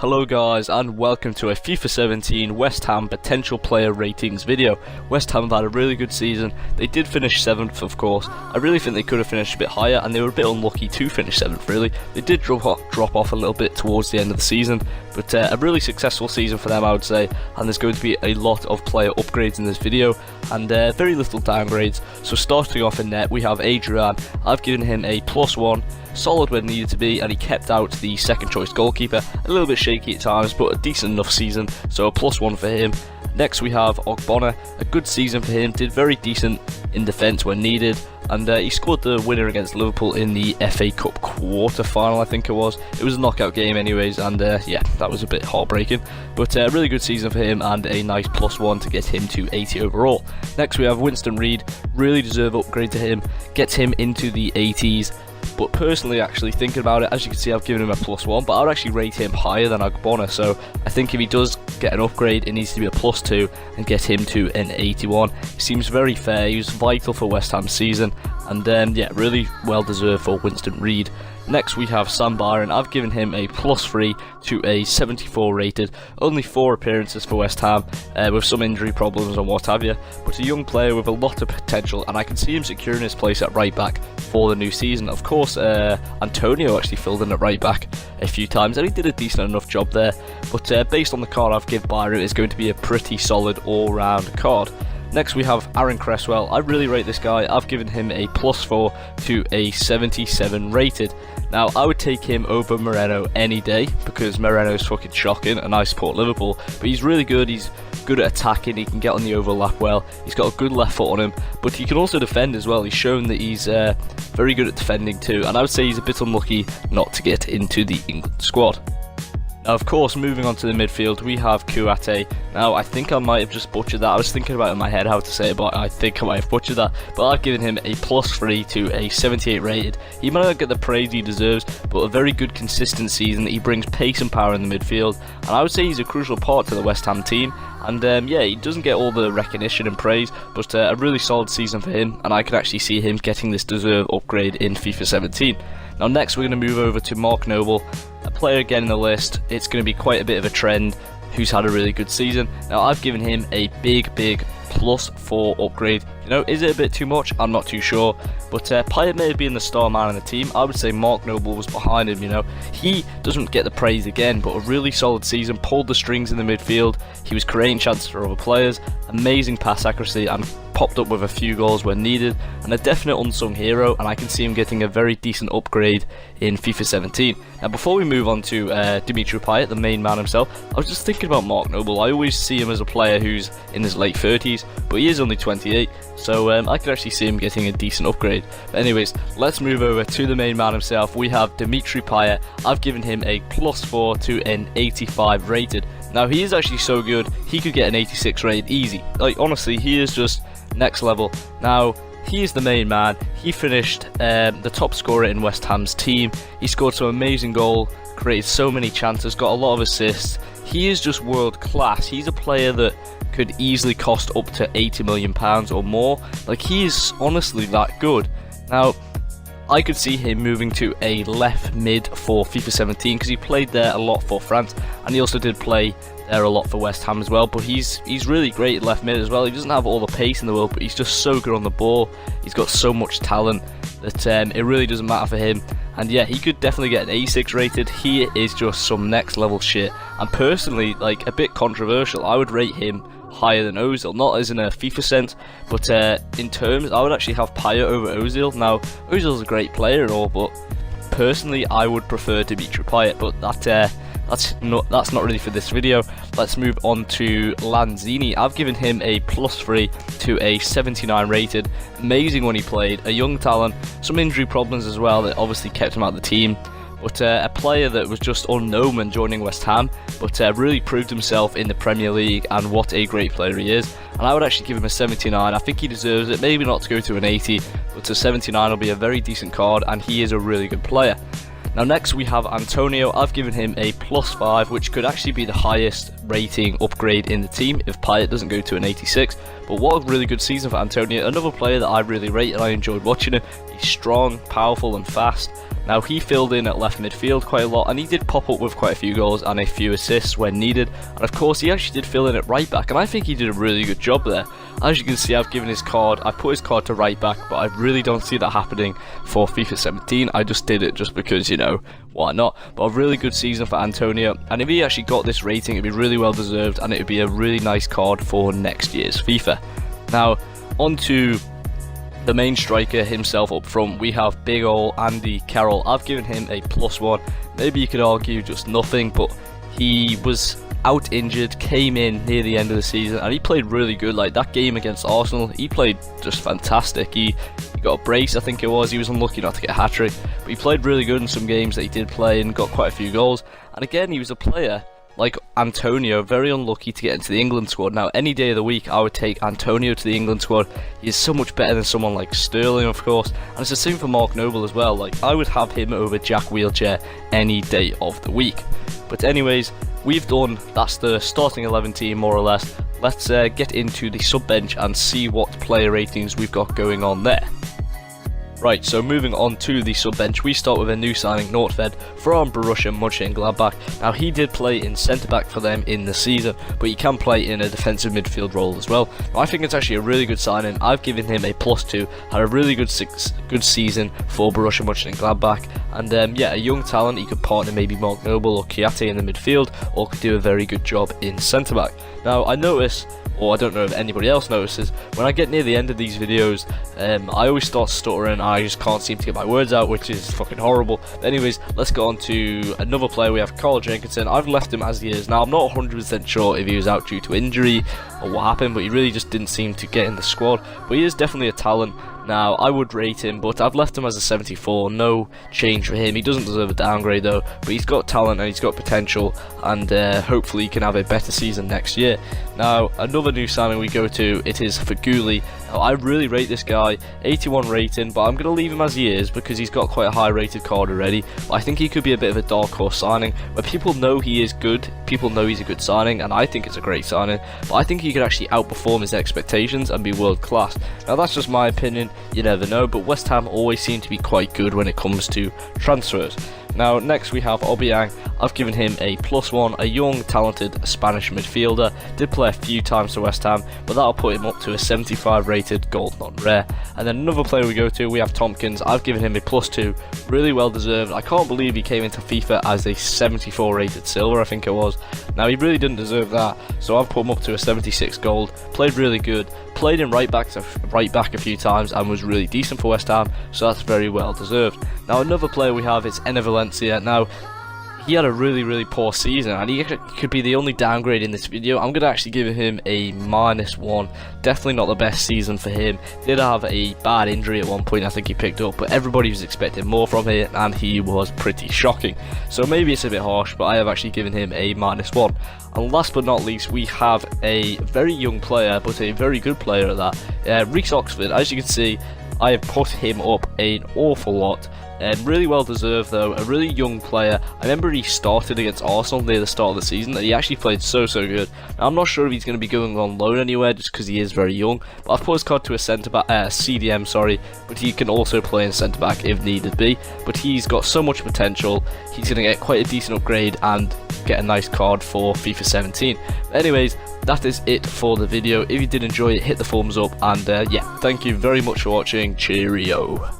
Hello guys, and welcome to a FIFA 17 West Ham potential player ratings video. West Ham have had a really good season. They did finish 7th, of course. I really think they could have finished a bit higher, and they were a bit unlucky to finish 7th really. They did drop off a little bit towards the end of the season, but a really successful season for them, I would say, and there's going to be a lot of player upgrades in this video, and very little downgrades. So starting off in net, we have Adrian. I've given him a +1, solid when needed to be, and he kept out the second choice goalkeeper. A little bit shaky at times, but a decent enough season, so a +1 for him. Next we have Ogbonna, a good season for him, did very decent in defence when needed, and he scored the winner against Liverpool in the FA Cup quarter-final, I think it was. It was a knockout game anyways, and yeah, that was a bit heartbreaking, but a really good season for him and a nice +1 to get him to 80 overall. Next we have Winston Reid, really deserved upgrade to him, gets him into the 80s. But personally, actually thinking about it, as you can see, I've given him a +1, but I would actually rate him higher than Ogbonna. So I think if he does get an upgrade, it needs to be a +2 and get him to an 81. It seems very fair. He was vital for West Ham's season, and yeah, really well deserved for Winston Reid. Next we have Sam Byron. I've given him a +3 to a 74 rated. Only 4 appearances for West Ham, with some injury problems and what have you, but a young player with a lot of potential, and I can see him securing his place at right back for the new season. Of course, Antonio actually filled in at right back a few times, and he did a decent enough job there, but based on the card I've given Byron, it's going to be a pretty solid all-round card. Next we have Aaron Cresswell. I really rate this guy. I've given him a +4 to a 77 rated. Now I would take him over Moreno any day, because Moreno's fucking shocking and I support Liverpool, but he's really good. He's good at attacking, he can get on the overlap well, he's got a good left foot on him, but he can also defend as well. He's shown that he's very good at defending too, and I would say he's a bit unlucky not to get into the England squad. Now, of course, moving on to the midfield, we have Kouyaté. Now, I think I might have just butchered that. I was thinking about it in my head how to say it, but I think I might have butchered that. But I've given him a +3 to a 78 rated. He might not get the praise he deserves, but a very good consistent season. He brings pace and power in the midfield, and I would say he's a crucial part to the West Ham team. And yeah, he doesn't get all the recognition and praise, but a really solid season for him, and I could actually see him getting this deserved upgrade in FIFA 17. Now next we're going to move over to Mark Noble, a player again in the list. It's going to be quite a bit of a trend, who's had a really good season. Now I've given him a big +4 upgrade. You know, is it a bit too much? I'm not too sure, but PAYET may have been the star man in the team. I would say Mark Noble was behind him. You know, he doesn't get the praise again, but a really solid season, pulled the strings in the midfield. He was creating chances for other players, amazing pass accuracy, and popped up with a few goals when needed, and a definite unsung hero, and I can see him getting a very decent upgrade in FIFA 17. Now before we move on to Dimitri Payet, the main man himself, I was just thinking about Mark Noble. I always see him as a player who's in his late 30s, but he is only 28, so I could actually see him getting a decent upgrade. But anyways, let's move over to the main man himself. We have Dimitri Payet. I've given him a +4 to an 85 rated. Now he is actually so good, he could get an 86 rated easy. Like honestly, he is just next level. Now he is the main man. He finished the top scorer in West Ham's team. He scored some amazing goal, created so many chances, got a lot of assists. He is just world class. He's a player that could easily cost up to £80 million or more. Like, he is honestly that good. Now I could see him moving to a left mid for FIFA 17, because he played there a lot for France, and he also did play there a lot for West Ham as well. But he's really great at left mid as well. He doesn't have all the pace in the world, but he's just so good on the ball. He's got so much talent that it really doesn't matter for him. And yeah, he could definitely get an 86 rated. He is just some next level shit, and personally, like, a bit controversial, I would rate him higher than Ozil, not as in a FIFA sense, but in terms, I would actually have Payet over Ozil. Now Ozil's a great player and all, but personally I would prefer Dimitri Payet, but that's not really for this video. Let's move on to Lanzini. I've given him a +3 to a 79 rated. Amazing when he played, a young talent, some injury problems as well that obviously kept him out of the team, but a player that was just unknown when joining West Ham, but really proved himself in the Premier League, and what a great player he is. And I would actually give him a 79. I think he deserves it, maybe not to go to an 80, but a 79 will be a very decent card, and he is a really good player. Now next we have Antonio. I've given him a +5, which could actually be the highest rating upgrade in the team if Payet doesn't go to an 86. But what a really good season for Antonio, another player that I really rate and I enjoyed watching him. He's strong, powerful and fast. Now he filled in at left midfield quite a lot, and he did pop up with quite a few goals and a few assists when needed, and of course he actually did fill in at right back, and I think he did a really good job there. As you can see, I've given his card, I put his card to right back, but I really don't see that happening for FIFA 17. I just did it just because, you know, why not? But a really good season for Antonio, and if he actually got this rating, it'd be really well deserved, and it would be a really nice card for next year's FIFA. Now, on to the main striker himself up front. We have big ol' Andy Carroll. I've given him a +1. Maybe you could argue just nothing, but he was out injured, came in near the end of the season, and he played really good. Like that game against Arsenal, he played just fantastic. He got a brace, I think it was. He was unlucky not to get a hat-trick, but he played really good in some games that he did play and got quite a few goals. And again, he was a player like Antonio, very unlucky to get into the England squad. Now, any day of the week, I would take Antonio to the England squad. He is so much better than someone like Sterling, of course, and it's the same for Mark Noble as well. Like, I would have him over Jack Wheelchair any day of the week. But anyways, we've done, that's the starting 11 team more or less. Let's get into the sub bench and see what player ratings we've got going on there. Right, so moving on to the sub bench, we start with a new signing, Nordtved, from Borussia Mönchengladbach. Now, he did play in centre-back for them in the season, but he can play in a defensive midfield role as well. Now, I think it's actually a really good signing. I've given him a +2, had a really good season for Borussia Mönchengladbach, and yeah, a young talent. He could partner maybe Mark Noble or Kiate in the midfield, or could do a very good job in centre-back. Now, I notice, or I don't know if anybody else notices, when I get near the end of these videos, I always start stuttering. I just can't seem to get my words out, which is fucking horrible. But anyways, let's go on to another player. We have Carl Jenkinson. I've left him as he is. Now, I'm not 100% sure if he was out due to injury or what happened, but he really just didn't seem to get in the squad. But he is definitely a talent. Now, I would rate him, but I've left him as a 74, no change for him. He doesn't deserve a downgrade though, but he's got talent and he's got potential, and hopefully he can have a better season next year. Now, another new signing we go to, it is Feghouli. Now, I really rate this guy, 81 rating, but I'm going to leave him as he is because he's got quite a high rated card already. But I think he could be a bit of a dark horse signing, where people know he is good, people know he's a good signing, and I think it's a great signing, but I think he could actually outperform his expectations and be world class. Now, that's just my opinion. You never know, but West Ham always seem to be quite good when it comes to transfers. Now, next we have Obiang. I've given him a +1, a young, talented Spanish midfielder. Did play a few times for West Ham, but that'll put him up to a 75 rated gold not rare. And then another player we go to, we have Tompkins. I've given him a +2, really well deserved. I can't believe he came into FIFA as a 74 rated silver, I think it was. Now, he really didn't deserve that, so I've put him up to a 76 gold. Played really good, played in right back a few times and was really decent for West Ham, so that's very well deserved. Now, another player we have is Enner Valencia. Now, he had a really poor season, and he could be the only downgrade in this video. I'm going to actually give him a -1. Definitely not the best season for him. Did have a bad injury at one point, I think he picked up, but everybody was expecting more from him, and he was pretty shocking. So maybe it's a bit harsh, but I have actually given him a -1. And last but not least, we have a very young player, but a very good player at that, Reece Oxford. As you can see, I have put him up an awful lot. Really well deserved though, a really young player. I remember he started against Arsenal near the start of the season, and he actually played so good. Now, I'm not sure if he's going to be going on loan anywhere just because he is very young, but I've put his card to a CDM, but he can also play in centre back if needed be. But he's got so much potential, he's going to get quite a decent upgrade and get a nice card for FIFA 17. But anyways, that is it for the video. If you did enjoy it, hit the thumbs up, and yeah, thank you very much for watching. Cheerio.